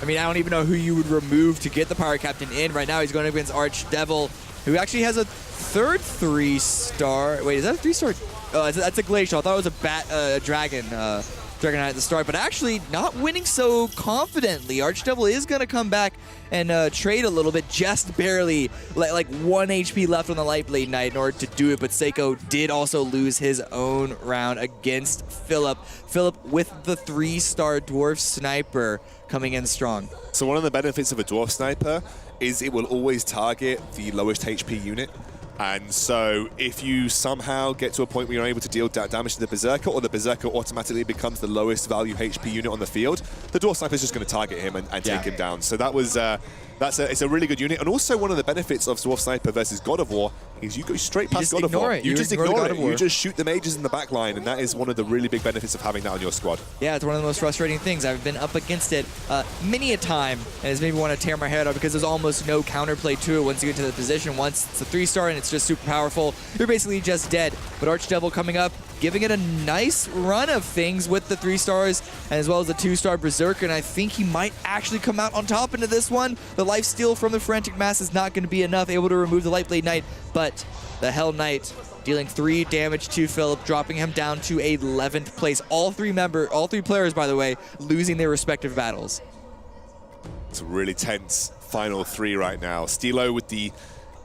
I mean, I don't even know who you would remove to get the Pirate Captain in. Right now, he's going against Archdevil, who actually has a third 3-star. Wait, is that a 3-star? Oh, that's a Glacial. I thought it was a Dragon Knight at the start, but actually not winning so confidently. Archdevil is going to come back and trade a little bit, just barely, like 1 HP left on the Lightblade Knight in order to do it, but Seiko did also lose his own round against Philip. Philip with the 3-star Dwarf Sniper coming in strong. So one of the benefits of a Dwarf Sniper is it will always target the lowest HP unit. And so if you somehow get to a point where you're able to deal damage to the Berserker, or the Berserker automatically becomes the lowest value HP unit on the field, the Dwarf Sniper is just going to target him and take him down. So that was it's a really good unit. And also one of the benefits of Dwarf Sniper versus God of War is you go straight past God of War. You just ignore it. You just shoot the mages in the back line, and that is one of the really big benefits of having that on your squad. Yeah, it's one of the most frustrating things. I've been up against it many a time, and it's made me want to tear my head out because there's almost no counterplay to it once you get to the position. Once it's a 3-star and it's just super powerful, you're basically just dead. But Archdevil coming up, giving it a nice run of things with the 3 stars, and as well as the 2-star Berserker, and I think he might actually come out on top into this one. The lifesteal from the Frantic Mass is not going to be enough, able to remove the Lightblade Knight, but the Hell Knight dealing 3 damage to Philip, dropping him down to 11th place. All three players, by the way, losing their respective battles. It's a really tense final 3 right now. Stilo with the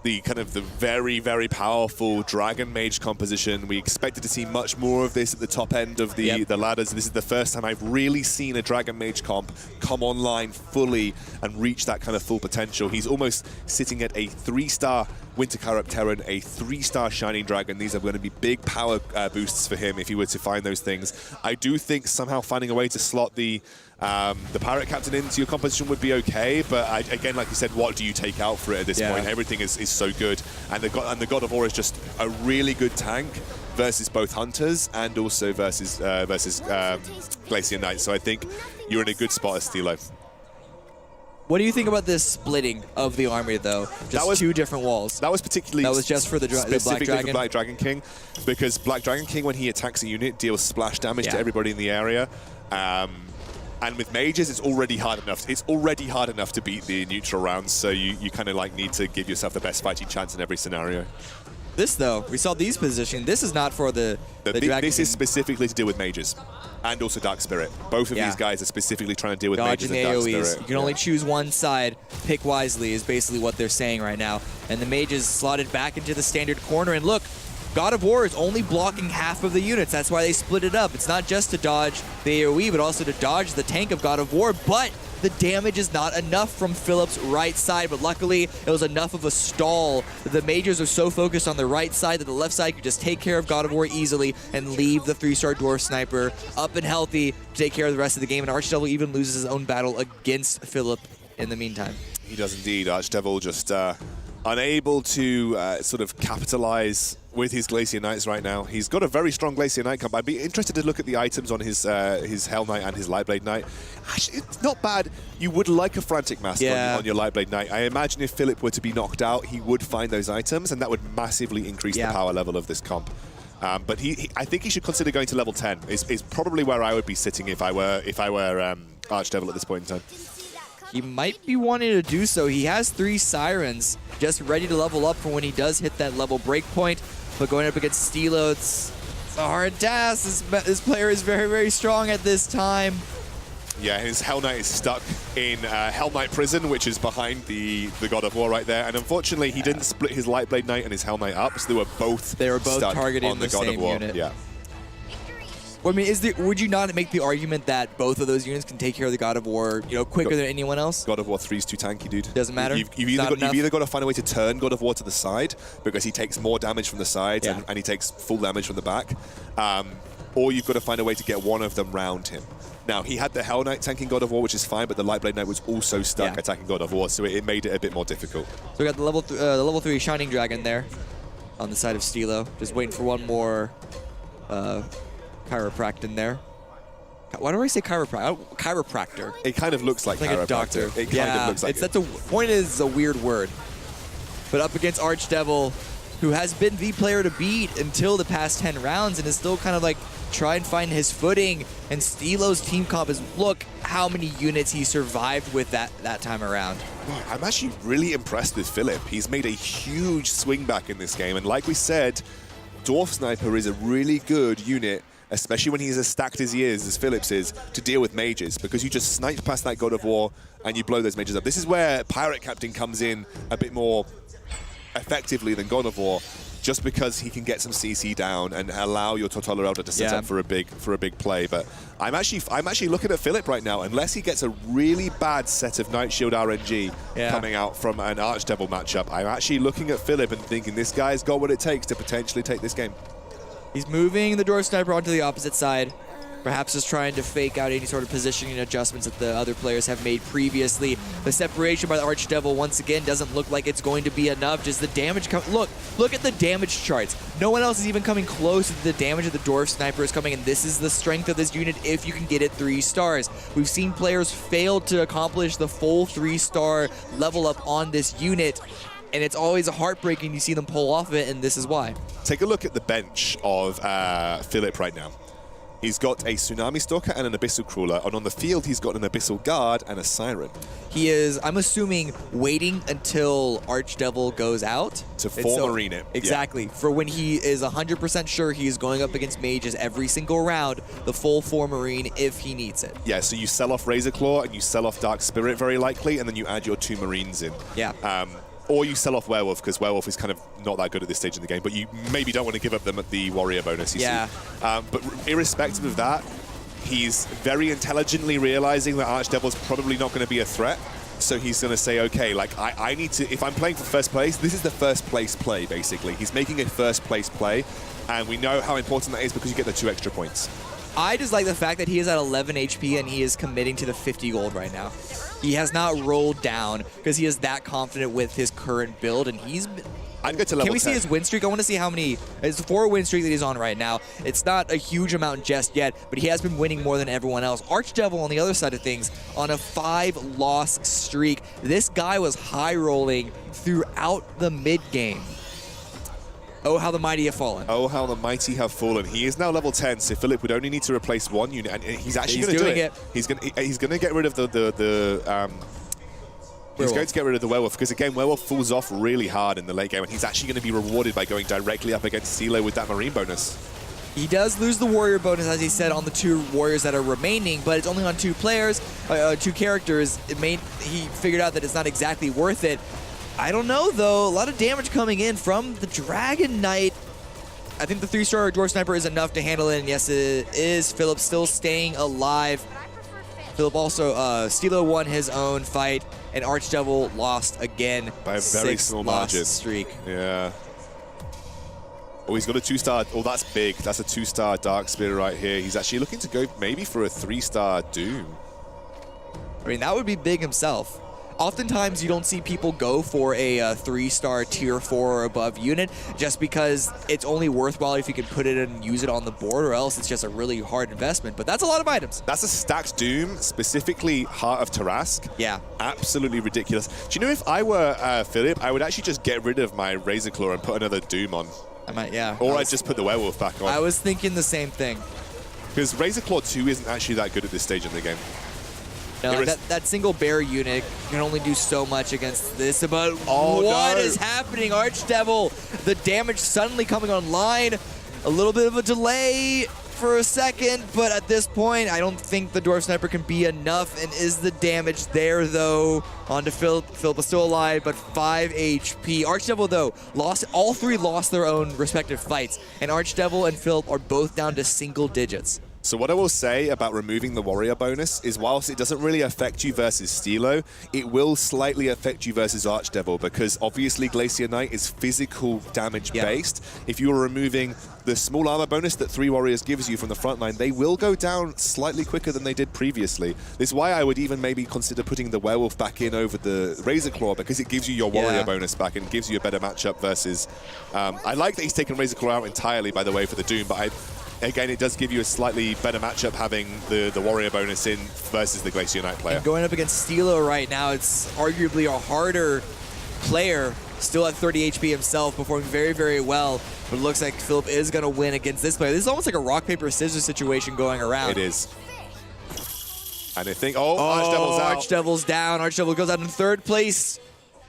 kind of the very, very powerful Dragon Mage composition. We expected to see much more of this at the top end of the ladders. This is the first time I've really seen a Dragon Mage comp come online fully and reach that kind of full potential. He's almost sitting at a 3-star Winter Karup Terran, a 3-star Shining Dragon. These are going to be big power boosts for him if he were to find those things. I do think somehow finding a way to slot the Pirate Captain into your composition would be okay, but again, like you said, what do you take out for it at this point? Everything is so good, and the God of War is just a really good tank versus both Hunters and also versus Glacier Knight. So I think you're in a good spot as Stilo. What do you think about this splitting of the army, though? Just 2 different walls. That was particularly... That was just for the Black Dragon? For Black Dragon King, because Black Dragon King, when he attacks a unit, deals splash damage to everybody in the area. And with mages, it's already hard enough. It's already hard enough to beat the neutral rounds, so you kind of like need to give yourself the best fighting chance in every scenario. This, though, we saw these positions. This is not for the Dragon This King. is specifically to deal with mages and also Dark Spirit. Both of these guys are specifically trying to deal with mages and Dark Spirit. You can only choose one side. Pick wisely is basically what they're saying right now. And the mages slotted back into the standard corner. And look, God of War is only blocking half of the units. That's why they split it up. It's not just to dodge the AoE, but also to dodge the tank of God of War. But the damage is not enough from Philip's right side, but luckily it was enough of a stall. The mages are so focused on the right side that the left side could just take care of God of War easily and leave the 3-star Dwarf Sniper up and healthy to take care of the rest of the game. And Archdevil even loses his own battle against Philip in the meantime. He does indeed. Archdevil just unable to sort of capitalize with his Glacier Knights right now. He's got a very strong Glacier Knight comp. I'd be interested to look at the items on his Hell Knight and his Lightblade Knight. Actually, it's not bad. You would like a Frantic Mask on your Lightblade Knight. I imagine if Philip were to be knocked out, he would find those items, and that would massively increase the power level of this comp. But I think he should consider going to level 10. Is probably where I would be sitting if I were Archdevil at this point in time. He might be wanting to do so. He has 3 Sirens just ready to level up for when he does hit that level break point. But going up against Stilo, it's It's a hard task. This player is very, very strong at this time. Yeah, his Hell Knight is stuck in Hell Knight prison, which is behind the God of War right there. And unfortunately, he didn't split his Lightblade Knight and his Hell Knight up, so they were both stuck targeting on the God same of War. unit. Yeah. Well, I mean, would you not make the argument that both of those units can take care of the God of War, quicker than anyone else? God of War 3 is too tanky, dude. Doesn't matter. You've either got to find a way to turn God of War to the side because he takes more damage from the sides and he takes full damage from the back, or you've got to find a way to get one of them round him. Now, he had the Hell Knight tanking God of War, which is fine, but the Lightblade Knight was also stuck attacking God of War, so it made it a bit more difficult. So we got the level 3 Shining Dragon there on the side of Stilo. Just waiting for one more Chiropractor there. Why do I say chiropractor? It kind of looks like a doctor. It kind of looks like point is a weird word. But up against Archdevil, who has been the player to beat until the past 10 rounds and is still kind of like try and find his footing. And Stilo's team comp is, look how many units he survived with that time around. I'm actually really impressed with Philip. He's made a huge swing back in this game. And like we said, Dwarf Sniper is a really good unit, especially when he's as stacked as he is, as Phillips is, to deal with mages, because you just snipe past that God of War and you blow those mages up. This is where Pirate Captain comes in a bit more effectively than God of War, just because he can get some CC down and allow your Tortola Elder to set up for a big play. But I'm actually looking at Philip right now. Unless he gets a really bad set of Night Shield RNG coming out from an Archdevil matchup, I'm actually looking at Philip and thinking this guy's got what it takes to potentially take this game. He's moving the Dwarf Sniper onto the opposite side. Perhaps just trying to fake out any sort of positioning adjustments that the other players have made previously. The separation by the Archdevil once again doesn't look like it's going to be enough. Just the damage. Look at the damage charts. No one else is even coming close to the damage that the Dwarf Sniper is coming, and this is the strength of this unit if you can get it 3 stars. We've seen players fail to accomplish the full 3-star level up on this unit, and it's always heartbreaking you see them pull off of it, and this is why. Take a look at the bench of Philip right now. He's got a Tsunami Stalker and an Abyssal Crawler, and on the field he's got an Abyssal Guard and a Siren. He is, I'm assuming, waiting until Archdevil goes out. To full marine it. Exactly. For when he is 100% sure he is going up against mages every single round, the full 4 marine if he needs it. Yeah, so you sell off Razor Claw and you sell off Dark Spirit very likely, and then you add your 2 marines in. Yeah. Or you sell off Werewolf, because Werewolf is kind of not that good at this stage in the game, but you maybe don't want to give up them at the Warrior bonus, you see. But irrespective of that, he's very intelligently realizing that Archdevil's probably not going to be a threat, so he's going to say, okay, like, I need to, if I'm playing for first place, this is the first place play, basically. He's making a first place play, and we know how important that is because you get the 2 extra points. I just like the fact that he is at 11 HP and he is committing to the 50 gold right now. He has not rolled down because he is that confident with his current build, and he's been... I'd go to level 10. Can we see his win streak? I want to see how many... It's a 4 win streak that he's on right now. It's not a huge amount just yet, but he has been winning more than everyone else. Archdevil, on the other side of things, on a 5-loss streak. This guy was high-rolling throughout the mid-game. Oh, how the mighty have fallen. Oh, how the mighty have fallen. He is now level 10, so Philip would only need to replace 1 unit, and he's actually going to do it. He's going to get rid of He's going to get rid of the Werewolf, because again, Werewolf falls off really hard in the late game, and he's actually going to be rewarded by going directly up against Stilo with that Marine bonus. He does lose the Warrior bonus, as he said, on the 2 Warriors that are remaining, but it's only on 2 players, 2 characters. He figured out that it's not exactly worth it. I don't know, though. A lot of damage coming in from the Dragon Knight. I think the 3-star Dwarf Sniper is enough to handle it, and yes, it is. Philip still staying alive. Philip also, Stilo won his own fight, and Archdevil lost again. By a very small margin. Streak. Yeah. Oh, he's got a 2-star. Oh, that's big. That's a 2-star Dark Spirit right here. He's actually looking to go maybe for a 3-star Doom. I mean, that would be big himself. Oftentimes, you don't see people go for a 3-star tier 4 or above unit just because it's only worthwhile if you can put it in and use it on the board, or else it's just a really hard investment. But that's a lot of items. That's a stacked Doom, specifically Heart of Tarask. Yeah. Absolutely ridiculous. Do you know, if I were Philip, I would actually just get rid of my Razor Claw and put another Doom on. I might, yeah. Or I'd just put the Werewolf back on. I was thinking the same thing. Because Razor Claw 2 isn't actually that good at this stage in the game. No, that single bear unit can only do so much against this, but what is happening? Archdevil, the damage suddenly coming online. A little bit of a delay for a second, but at this point, I don't think the Dwarf Sniper can be enough. And is the damage there, though? Onto Philip. Philip is still alive, but 5 HP. Archdevil, though, all three lost their own respective fights. And Archdevil and Philip are both down to single digits. So what I will say about removing the warrior bonus is whilst it doesn't really affect you versus Stilo, it will slightly affect you versus Archdevil because obviously Glacier Knight is physical damage based. If you are removing the small armor bonus that 3 warriors gives you from the front line, they will go down slightly quicker than they did previously. This is why I would even maybe consider putting the werewolf back in over the Razor Claw because it gives you your warrior bonus back and gives you a better matchup versus... I like that he's taken Razor Claw out entirely, by the way, for the Doom, but again, it does give you a slightly better matchup having the warrior bonus in versus the Glacier Knight player. And going up against Stilo right now, it's arguably a harder player, still at 30 HP himself, performing very, very well. But it looks like Philip is going to win against this player. This is almost like a rock, paper, scissors situation going around. It is. And I think, Archdevil's out. Archdevil's down. Archdevil goes out in 3rd place.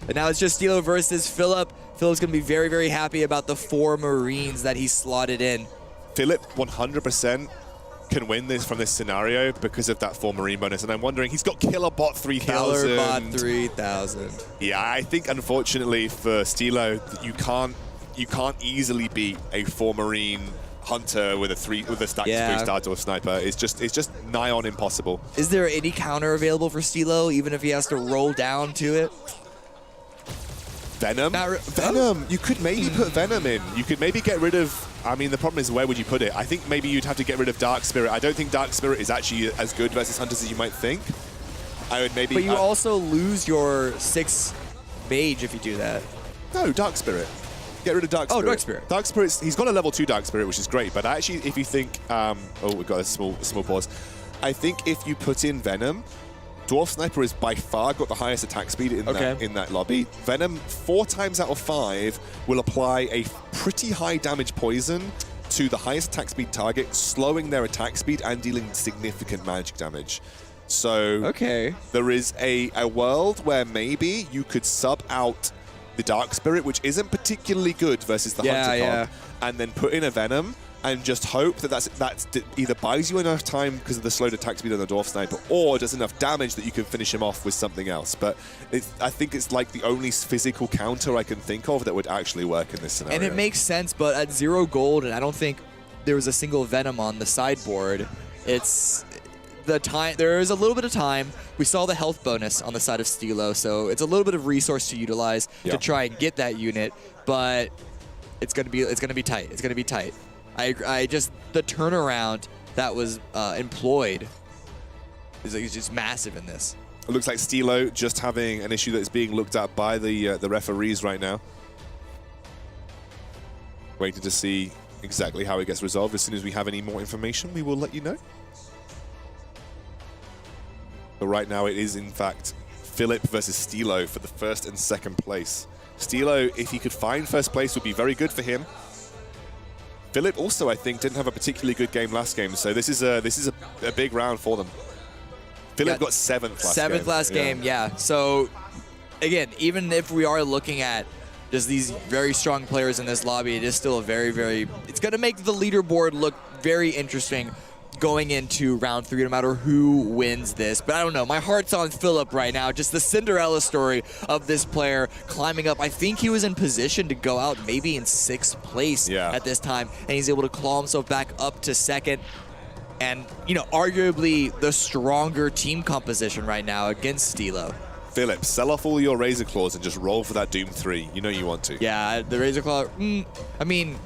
And now it's just Stilo versus Philip. Philip's going to be very, very happy about the 4 Marines that he slotted in. Philip 100% can win this from this scenario because of that 4 Marine bonus, and I'm wondering, he's got Killerbot 3000. Killerbot 3000. Yeah, I think unfortunately for Stilo, you can't easily beat a 4 Marine hunter with a stacked 3-star Dwarf Sniper. It's just nigh on impossible. Is there any counter available for Stilo, even if he has to roll down to it? Venom? Venom! You could maybe put Venom in. You could maybe get rid of... I mean, the problem is, where would you put it? I think maybe you'd have to get rid of Dark Spirit. I don't think Dark Spirit is actually as good versus Hunters as you might think. I would maybe... But you also lose your 6 Mage if you do that. No, Dark Spirit. Get rid of Dark Spirit. Oh, Dark Spirit. Dark Spirit, he's got a level 2 Dark Spirit, which is great. But actually, if you think... we've got a small pause. I think if you put in Venom... Dwarf Sniper has by far got the highest attack speed in that lobby. Venom, 4 times out of 5, will apply a pretty high damage poison to the highest attack speed target, slowing their attack speed and dealing significant magic damage. So there is a world where maybe you could sub out the Dark Spirit, which isn't particularly good versus the Hunter card, and then put in a Venom, and just hope that that's either buys you enough time because of the slowed attack speed on the Dwarf Sniper, or does enough damage that you can finish him off with something else. But I think it's like the only physical counter I can think of that would actually work in this scenario. And it makes sense, but at 0 gold, and I don't think there was a single Venom on the sideboard, it's the time. There is a little bit of time. We saw the health bonus on the side of Stilo, so it's a little bit of resource to utilize to try and get that unit, but it's gonna be tight. It's gonna be tight. I just, the turnaround that was employed is just massive in this. It looks like Stilo just having an issue that is being looked at by the referees right now. Waiting to see exactly how it gets resolved. As soon as we have any more information, we will let you know. But right now it is in fact Philip versus Stilo for the 1st and 2nd place. Stilo, if he could find 1st place, would be very good for him. Philip also, I think, didn't have a particularly good game last game, so this is a big round for them. Philip got 7th last game. 7th last game, yeah. So, again, even if we are looking at just these very strong players in this lobby, it is still a very, very... It's going to make the leaderboard look very interesting going into round 3, no matter who wins this. But I don't know. My heart's on Philip right now. Just the Cinderella story of this player climbing up. I think he was in position to go out maybe in 6th place at this time, and he's able to claw himself back up to 2nd. And, you know, arguably the stronger team composition right now against Stilo. Philip, sell off all your Razor Claws and just roll for that Doom 3. You know you want to. Yeah, the Razor Claw, I mean...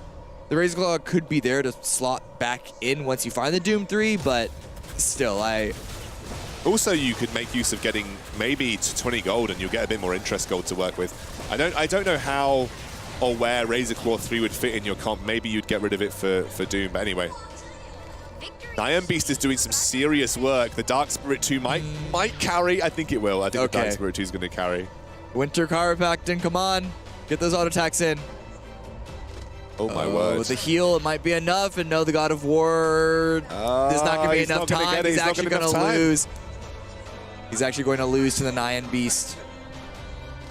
The Razor Claw could be there to slot back in once you find the Doom 3, but still, Also, you could make use of getting maybe to 20 gold and you'll get a bit more interest gold to work with. I don't know how or where Razor Claw 3 would fit in your comp. Maybe you'd get rid of it for Doom, but anyway. Iron Beast is doing some serious work. The Dark Spirit 2 might carry. I think it will. I think the Dark Spirit 2 is going to carry. Winter Chiropractic, come on. Get those auto attacks in. Oh my word. With the heal, it might be enough, and no, the God of War is not going to be enough time. He's actually going to lose. He's actually going to lose to the Nyan Beast.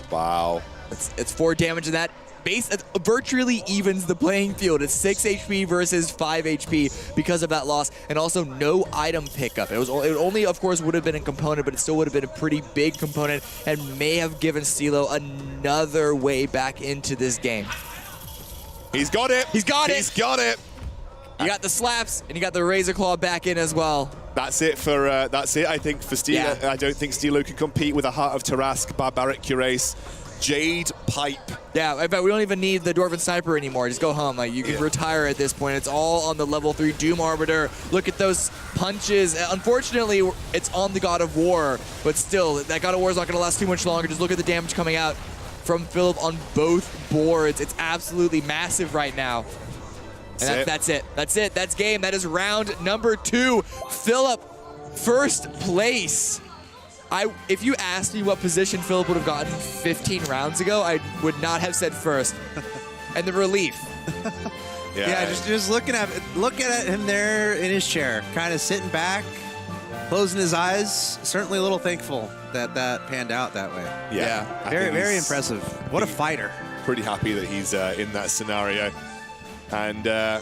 Wow. It's 4 damage in that. virtually evens the playing field. It's 6 HP versus 5 HP because of that loss, and also no item pickup. It only, of course, would have been a component, but it still would have been a pretty big component and may have given Stilo another way back into this game. He's got it. He's got it. He's got it. You got the slaps, and you got the Razor Claw back in as well. That's it for I think for Stilo. Yeah. I don't think Stilo can compete with a Heart of Tarask, Barbaric Cuirass, Jade Pipe. Yeah, I bet we don't even need the Dwarven Sniper anymore. Just go home. Like, you can retire at this point. It's all on the level 3 Doom Arbiter. Look at those punches. Unfortunately, it's on the God of War, but still, that God of War is not going to last too much longer. Just look at the damage coming out from Philip on both boards. It's absolutely massive right now. And that's it. That's it. That's game. That is round number 2. Philip, first place. If you asked me what position Philip would have gotten 15 rounds ago, I would not have said first. And the relief. Yeah, just looking at him there in his chair, kind of sitting back, closing his eyes. Certainly a little thankful that panned out that way. Yeah. Very impressive. What a fighter. Pretty happy that he's in that scenario. And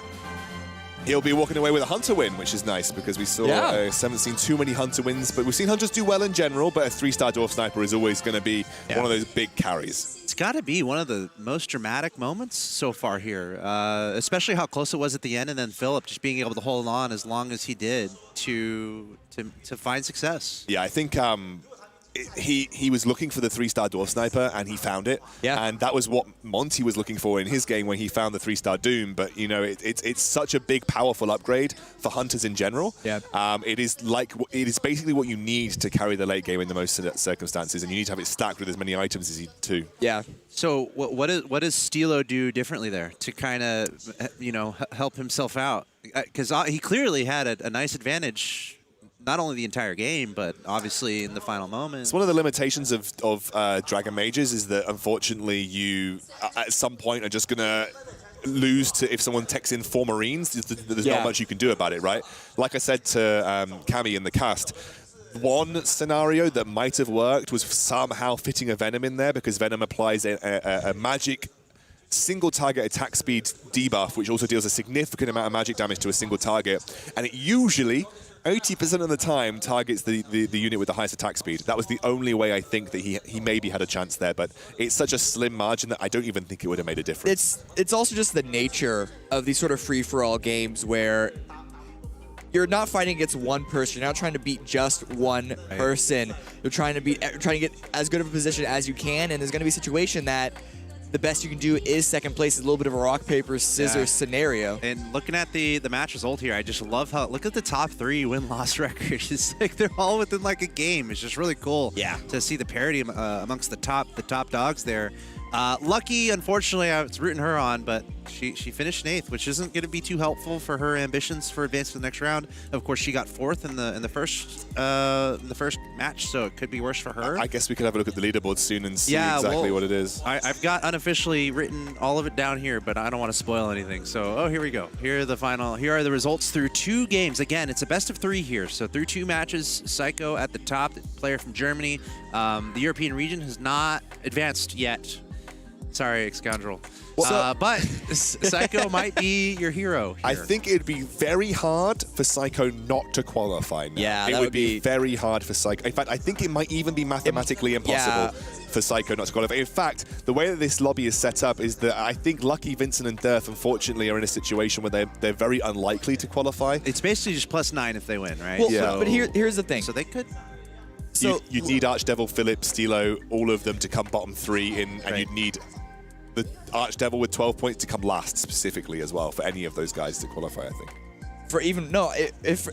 he'll be walking away with a Hunter win, which is nice because we haven't seen too many Hunter wins, but we've seen Hunters do well in general, but a 3-star Dwarf Sniper is always going to be one of those big carries. It's got to be one of the most dramatic moments so far here, especially how close it was at the end, and then Philip just being able to hold on as long as he did to find success. Yeah, I think he was looking for the 3-star Dwarf Sniper, and he found it. Yeah. And that was what Monty was looking for in his game when he found the 3-star Doom. But, you know, it's such a big, powerful upgrade for Hunters in general. Yeah. It is basically what you need to carry the late game in the most circumstances, and you need to have it stacked with as many items as you do. Yeah. So what does Stilo do differently there to kind of, help himself out? Because he clearly had a nice advantage, not only the entire game, but obviously in the final moment. It's one of the limitations of Dragon Mages is that, unfortunately, you at some point are just going to lose to if someone techs in 4 Marines. There's not much you can do about it, right? Like I said to Cammy in the cast, one scenario that might have worked was somehow fitting a Venom in there, because Venom applies a magic single target attack speed debuff, which also deals a significant amount of magic damage to a single target, and it usually 80% of the time targets the unit with the highest attack speed. That was the only way I think that he maybe had a chance there, but it's such a slim margin that I don't even think it would have made a difference. It's also just the nature of these sort of free-for-all games where you're not fighting against one person. You're not trying to beat just one person. You're trying to get as good of a position as you can, and there's going to be a situation that the best you can do is second place. It's a little bit of a rock, paper, scissors scenario. And looking at the match result here, I just love how, look at the top 3 win-loss record. It's like they're all within like a game. It's just really cool to see the parity amongst the top dogs there. Lucky, unfortunately, I was rooting her on, but she finished in 8th, which isn't going to be too helpful for her ambitions for advancing to the next round. Of course, she got 4th in the first match, so it could be worse for her. I guess we could have a look at the leaderboard soon and see exactly what it is. I've got unofficially written all of it down here, but I don't want to spoil anything. So, here we go. Here are the results through 2 games. Again, it's a best of 3 here. So through 2 matches, Psycho at the top, the player from Germany. The European region has not advanced yet. Sorry, Scoundrel. But Psycho might be your hero here. I think it'd be very hard for Psycho not to qualify now. Yeah, it would be very hard for Psycho. In fact, I think it might even be mathematically impossible for Psycho not to qualify. In fact, the way that this lobby is set up is that I think Lucky, Vincent, and Dirth, unfortunately, are in a situation where they're very unlikely to qualify. It's basically just +9 if they win, right? Well, yeah. But here's the thing. So they could... So you need Archdevil, Philip, Stilo, all of them to come bottom 3 in, and you'd need the Archdevil with 12 points to come last specifically as well for any of those guys to qualify, I think. For even if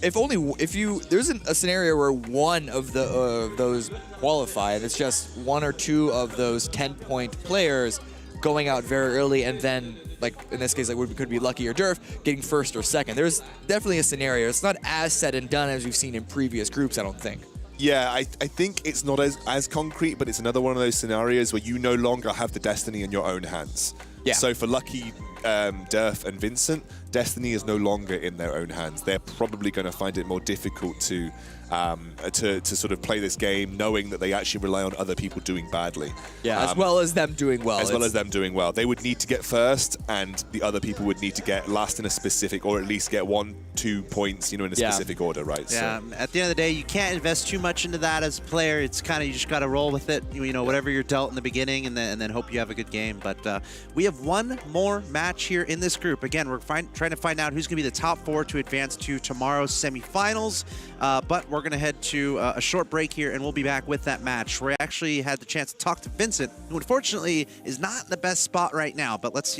there's a scenario where one of those qualify, and it's just 1 or 2 of those 10-point players going out very early, and then, like in this case, like could be Lucky or Durf getting 1st or 2nd. There's definitely a scenario. It's not as said and done as we've seen in previous groups, I don't think. Yeah, I think it's not as concrete, but it's another one of those scenarios where you no longer have the destiny in your own hands. Yeah. So for Lucky, Durf and Vincent, Destiny is no longer in their own hands. They're probably going to find it more difficult to sort of play this game, knowing that they actually rely on other people doing badly. Yeah, as well as them doing well. As well as them doing well. They would need to get first, and the other people would need to get last in a specific, or at least get 1-2 points, in a specific order, right? Yeah. So. At the end of the day, you can't invest too much into that as a player. It's kind of, you just got to roll with it. Whatever you're dealt in the beginning, and then hope you have a good game. But we have one more match here in this group. Again, we're trying to find out who's going to be the top 4 to advance to tomorrow's semifinals. But we're going to head to a short break here, and we'll be back with that match. We actually had the chance to talk to Vincent, who unfortunately is not in the best spot right now. But let's